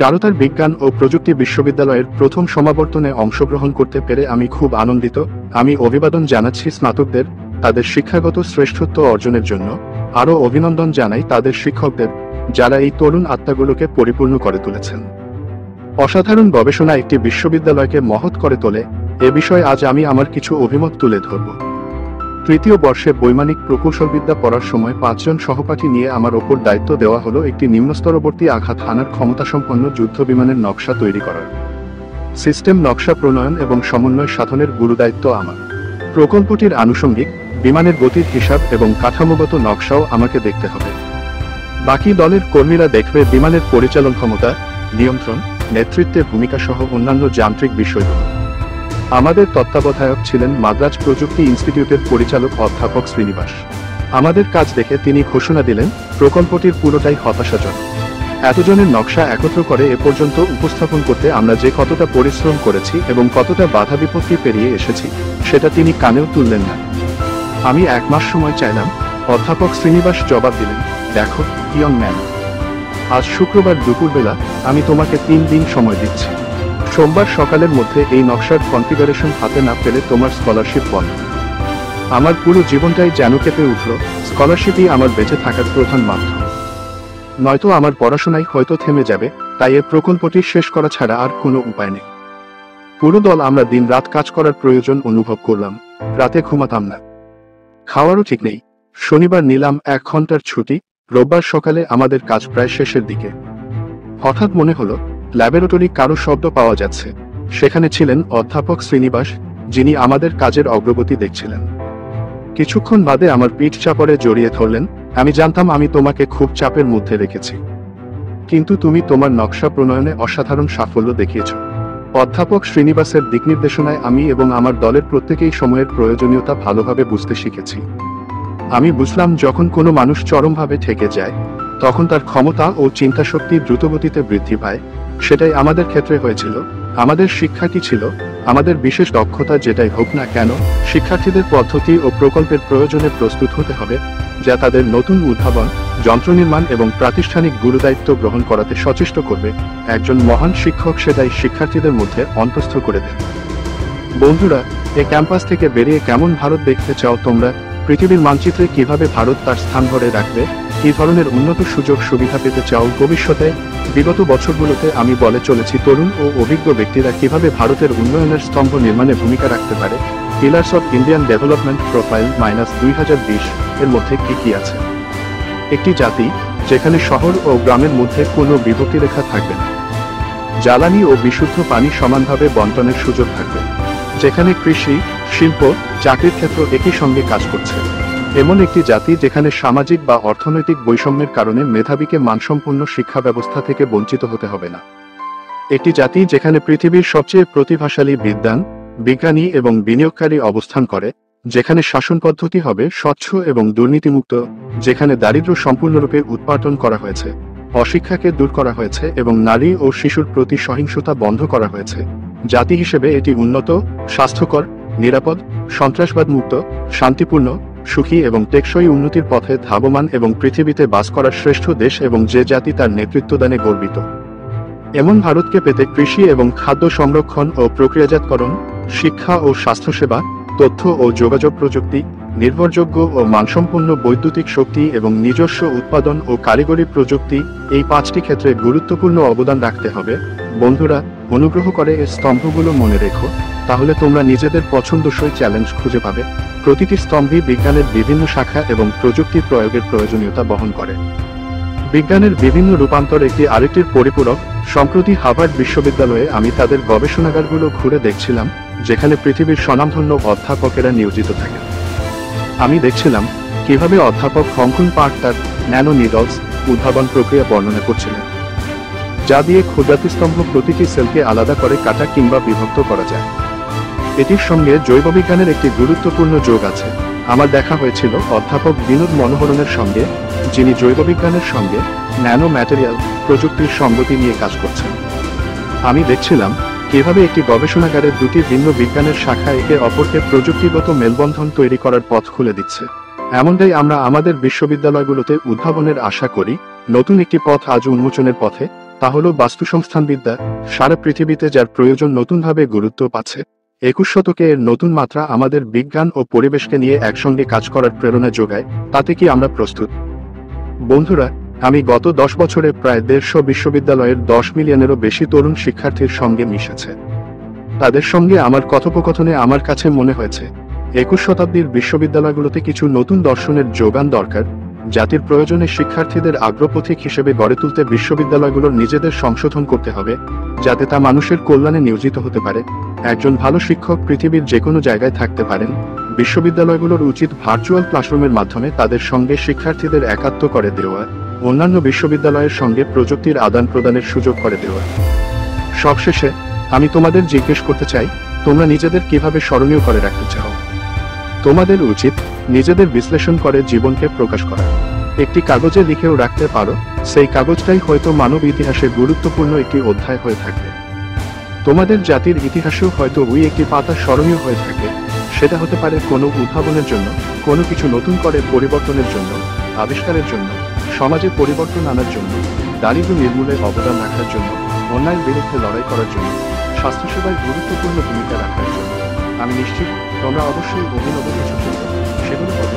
চারুতার বিজ্ঞান ও প্রযুক্তি বিশ্ববিদ্যালয়ের প্রথম সমাবর্তনে অংশগ্রহণ করতে পেরে আমি খুব আনন্দিত। আমি অভিবাদন জানাচ্ছি স্নাতকদের তাদের শিক্ষাগত শ্রেষ্ঠত্ব অর্জনের জন্য। আরও অভিনন্দন জানাই তাদের শিক্ষকদের, যারা এই তরুণ আত্মাগুলোকে পরিপূর্ণ করে তুলেছেন। অসাধারণ গবেষণা একটি বিশ্ববিদ্যালয়কে মহৎ করে তোলে, এ বিষয়ে আজ আমি আমার কিছু অভিমত তুলে ধরব। তৃতীয় বর্ষে বৈমানিক প্রকৌশলবিদ্যা পড়ার সময় 5 জন সহপাঠী নিয়ে আমার ওপর দায়িত্ব দেওয়া হলো একটি নিম্নস্তরবর্তী আঘাত হানার ক্ষমতাসম্পন্ন যুদ্ধ বিমানের নকশা তৈরি করার। সিস্টেম নকশা প্রণয়ন এবং সমন্বয় সাধনের গুরুদায়িত্ব আমার। প্রকল্পটির আনুষঙ্গিক বিমানের গতির হিসাব এবং কাঠামোগত নকশাও আমাকে দেখতে হবে। বাকি দলের কর্মীরা দেখবে বিমানের পরিচালন ক্ষমতা, নিয়ন্ত্রণ, নেতৃত্বের ভূমিকা সহ অন্যান্য যান্ত্রিক বিষয়গুলো। আমাদের তত্ত্বাবধায়ক ছিলেন মাদ্রাজ প্রযুক্তি ইনস্টিটিউটের পরিচালক অধ্যাপক শ্রীনিবাস। আমাদের কাজ দেখে তিনি ঘোষণা দিলেন, প্রকল্পটির পুরোটাই হতাশাজনক। এতজনের নকশা একত্র করে এ পর্যন্ত উপস্থাপন করতে আমরা যে কতটা পরিশ্রম করেছি এবং কতটা বাধা বিপত্তি পেরিয়ে এসেছি, সেটা তিনি কানেও তুললেন না। আমি 1 মাস সময় চাইলাম। অধ্যাপক শ্রীনিবাস জবাব দিলেন, দেখো ইয়ং ম্যান, আজ শুক্রবার দুপুরবেলা আমি তোমাকে 3 দিন সময় দিচ্ছি। সোমবার সকালের মধ্যে এই নকশার কনফিগারেশন হাতে না পেলে তোমার স্কলারশিপ বন্ধ। আমার পুরো জীবনটাই যেন কেঁপে উঠল। স্কলারশিপই আমার বেঁচে থাকার প্রধান মাধ্যম, নয়তো আমার পড়াশোনাই হয়তো থেমে যাবে। তাই এ প্রকল্পটি শেষ করা ছাড়া আর কোনো উপায় নেই। পুরো দল আমরা দিন রাত কাজ করার প্রয়োজন অনুভব করলাম। রাতে ঘুমাতাম না, খাওয়ারও ঠিক নেই। শনিবার নিলাম 1 ঘন্টার ছুটি। রোববার সকালে আমাদের কাজ প্রায় শেষের দিকে। হঠাৎ মনে হলো ল্যাবরেটরি কারো শব্দ পাওয়া যাচ্ছে। সেখানে ছিলেন অধ্যাপক শ্রীনিবাস, যিনি আমাদের কাজের অগ্রগতি দেখছিলেন। কিছুক্ষণ বাদে আমার পিঠ চাপড়ে জড়িয়ে ধরলেন। আমি জানতাম আমি তোমাকে খুব চাপের মধ্যে রেখেছি, কিন্তু তুমি তোমার নকশা প্রণয়নে অসাধারণ সাফল্য দেখিয়েছ। অধ্যাপক শ্রীনিবাসের দিকনির্দেশনায় আমি এবং আমার দলের প্রত্যেকেই সময়ের প্রয়োজনীয়তা ভালোভাবে বুঝতে শিখেছি। আমি বুঝলাম, যখন কোনো মানুষ চরমভাবে ঠেকে যায়, তখন তার ক্ষমতা ও চিন্তাশক্তি দ্রুতগতিতে বৃদ্ধি পায়। সেটাই আমাদের ক্ষেত্রে হয়েছিল। আমাদের শিক্ষার্থী ছিল আমাদের বিশেষ দক্ষতা যেটাই হোক না কেন। শিক্ষার্থীদের পদ্ধতি ও প্রকল্পের প্রয়োজনে প্রস্তুত হতে হবে, যা তাদের নতুন উদ্ভাবন, যন্ত্র নির্মাণ এবং প্রাতিষ্ঠানিক গুরুদায়িত্ব গ্রহণ করাতে সচেষ্ট করবে। একজন মহান শিক্ষক সেটাই শিক্ষার্থীদের মধ্যে অন্তঃস্থ করে দেন। বন্ধুরা, এ ক্যাম্পাস থেকে বেরিয়ে কেমন ভারত দেখতে চাও তোমরা? পৃথিবীর মানচিত্রে কিভাবে ভারত তার স্থান ধরে রাখবে? কি ধরনের উন্নত সুযোগ সুবিধা পেতে চাও ভবিষ্যতে? বিগত বছরগুলোতে আমি বলে চলেছি, তরুণ ও অভিজ্ঞ ব্যক্তিরা কিভাবে ভারতের উন্নয়নের স্তম্ভ নির্মাণে ভূমিকা রাখতে পারে। Pillars of Indian development profile -2020 এর মধ্যে কি কি আছে? একটি জাতি যেখানে শহর ও গ্রামের মধ্যে কোনো বিভক্তি রেখা থাকবে না। জ্বালানি ও বিশুদ্ধ পানি সমানভাবে বণ্টনের সুযোগ থাকবে। যেখানে কৃষি, শিল্প, চাকরির ক্ষেত্র একই সঙ্গে কাজ করছে। এমন একটি জাতি যেখানে সামাজিক বা অর্থনৈতিক বৈষম্যের কারণে মেধাবীকে মানসম্পন্ন শিক্ষা ব্যবস্থা থেকে বঞ্চিত হতে হবে না। একটি জাতি যেখানে পৃথিবীর সবচেয়ে প্রতিভাশালী বিজ্ঞানী এবং বিনিয়োগকারী অবস্থান করে। যেখানে শাসন পদ্ধতি হবে স্বচ্ছ এবং দুর্নীতিমুক্ত। যেখানে দারিদ্র্য সম্পূর্ণরূপে উৎপাটন করা হয়েছে, অশিক্ষাকে দূর করা হয়েছে এবং নারী ও শিশুর প্রতি সহিংসতা বন্ধ করা হয়েছে। জাতি হিসেবে এটি উন্নত, স্বাস্থ্যকর, নিরাপদ, সন্ত্রাসবাদ মুক্ত, শান্তিপূর্ণ, সুখী এবং টেকসই উন্নতির পথে ধাবমান এবং পৃথিবীতে বাস করার শ্রেষ্ঠ দেশ, এবং যে জাতি তার নেতৃত্বদানে গর্বিত। এমন ভারতকে পেতে কৃষি এবং খাদ্য সংরক্ষণ ও প্রক্রিয়াজাতকরণ, শিক্ষা ও স্বাস্থ্যসেবা, তথ্য ও যোগাযোগ প্রযুক্তি, নির্ভরযোগ্য ও মানসম্পন্ন বৈদ্যুতিক শক্তি এবং নিজস্ব উৎপাদন ও কারিগরি প্রযুক্তি, এই 5টি ক্ষেত্রে গুরুত্বপূর্ণ অবদান রাখতে হবে। বন্ধুরা, অনুগ্রহ করে এই স্তম্ভগুলো মনে রেখো, তাহলে তোমরা নিজেদের পছন্দসই চ্যালেঞ্জ খুঁজে পাবে। প্রতিটি স্তম্ভই বিজ্ঞানের বিভিন্ন শাখা এবং প্রযুক্তির প্রয়োগের প্রয়োজনীয়তা বহন করে। বিজ্ঞানের বিভিন্ন রূপান্তর একটি আরেকটির পরিপূরক। সম্প্রতি হার্ভার্ড বিশ্ববিদ্যালয়ে আমি তাদের গবেষণাগারগুলো ঘুরে দেখছিলাম, যেখানে পৃথিবীর স্বনামধন্য অধ্যাপকেরা নিয়োজিত থাকেন। আমি দেখছিলাম কিভাবে অধ্যাপক হংকুন পার্ক তার ন্যানো নিডলস উদ্ভাবন প্রক্রিয়া বর্ণনা করছিলেন, যা দিয়ে ক্ষুদ্রাতিস্তম্ভ প্রতিটি সেলকে আলাদা করে কাটা কিংবা বিভক্ত করা যায়। এটির সঙ্গে জৈববিজ্ঞানের একটি গুরুত্বপূর্ণ যোগ আছে। আমার দেখা হয়েছিল অধ্যাপক বিনোদ মনোহরনের সঙ্গে, যিনি জৈববিজ্ঞানের সঙ্গে ন্যানো ম্যাটেরিয়াল প্রযুক্তির সঙ্গতি নিয়ে কাজ করছেন। আমি দেখছিলাম কিভাবে একটি গবেষণাগারের দুটি ভিন্ন বিজ্ঞানের শাখা একে অপরকে প্রযুক্তিগত মেলবন্ধন তৈরি করার পথ খুলে দিচ্ছে। এমনটাই আমরা আমাদের বিশ্ববিদ্যালয়গুলোতে উদ্ভাবনের আশা করি। নতুন একটি পথ আজ উন্মোচনের পথে। তা হলো বাস্তুসংস্থানবিদ্যা, সারা পৃথিবীতে যার প্রয়োজন নতুনভাবে গুরুত্ব পাচ্ছে। 21 শতকে এর নতুন মাত্রা আমাদের বিজ্ঞান ও পরিবেশকে নিয়ে একসঙ্গে কাজ করার প্রেরণা যোগায়। তাতে কি আমরা প্রস্তুত? বন্ধুরা, আমি গত 10 বছরে প্রায় 150 বিশ্ববিদ্যালয়ের 10 মিলিয়নেরও বেশি তরুণ শিক্ষার্থীর সঙ্গে মিশেছে। তাদের সঙ্গে আমার কথোপকথনে আমার কাছে মনে হয়েছে 21 শতাব্দীর বিশ্ববিদ্যালয়গুলোতে কিছু নতুন দর্শনের যোগান দরকার। জাতির প্রয়োজনে শিক্ষার্থীদের আগ্রপথিক হিসেবে গড়ে তুলতে বিশ্ববিদ্যালয়গুলোর নিজেদের সংশোধন করতে হবে, যাতে তা মানুষের কল্যাণে নিয়োজিত হতে পারে। একজন ভালো শিক্ষক পৃথিবীর যে কোনো জায়গায় থাকতে পারেন। বিশ্ববিদ্যালয়গুলোর উচিত ভার্চুয়াল ক্লাসরুমের মাধ্যমে তাদের সঙ্গে শিক্ষার্থীদের একাত্ম করে দেওয়া, অন্যান্য বিশ্ববিদ্যালয়ের সঙ্গে প্রযুক্তির আদান প্রদানের সুযোগ করে দেওয়া। সবশেষে আমি তোমাদের জিজ্ঞেস করতে চাই, তোমরা নিজেদের কিভাবে স্মরণীয় করে রাখতে চাও? তোমাদের উচিত নিজেদের বিশ্লেষণ করে জীবনকে প্রকাশ করা। একটি কাগজে লিখেও রাখতে পারো, সেই কাগজটাই হয়তো মানব ইতিহাসে গুরুত্বপূর্ণ একটি অধ্যায় হয়ে থাকবে। তোমাদের জাতির ইতিহাসেও হয়তো ওই একটি পাতা স্মরণীয় হয়ে থাকে। সেটা হতে পারে কোনো উদ্ভাবনের জন্য, কোনো কিছু নতুন করে পরিবর্তনের জন্য, আবিষ্কারের জন্য, সমাজে পরিবর্তন আনার জন্য, দারিদ্র্য নির্মূলে অবদান রাখার জন্য, অন্যায়ের বিরুদ্ধে লড়াই করার জন্য, স্বাস্থ্যসেবায় গুরুত্বপূর্ণ ভূমিকা রাখার জন্য। আমি নিশ্চিত তোমরা অবশ্যই অভিনব কিছু করবে, সেগুলো হবে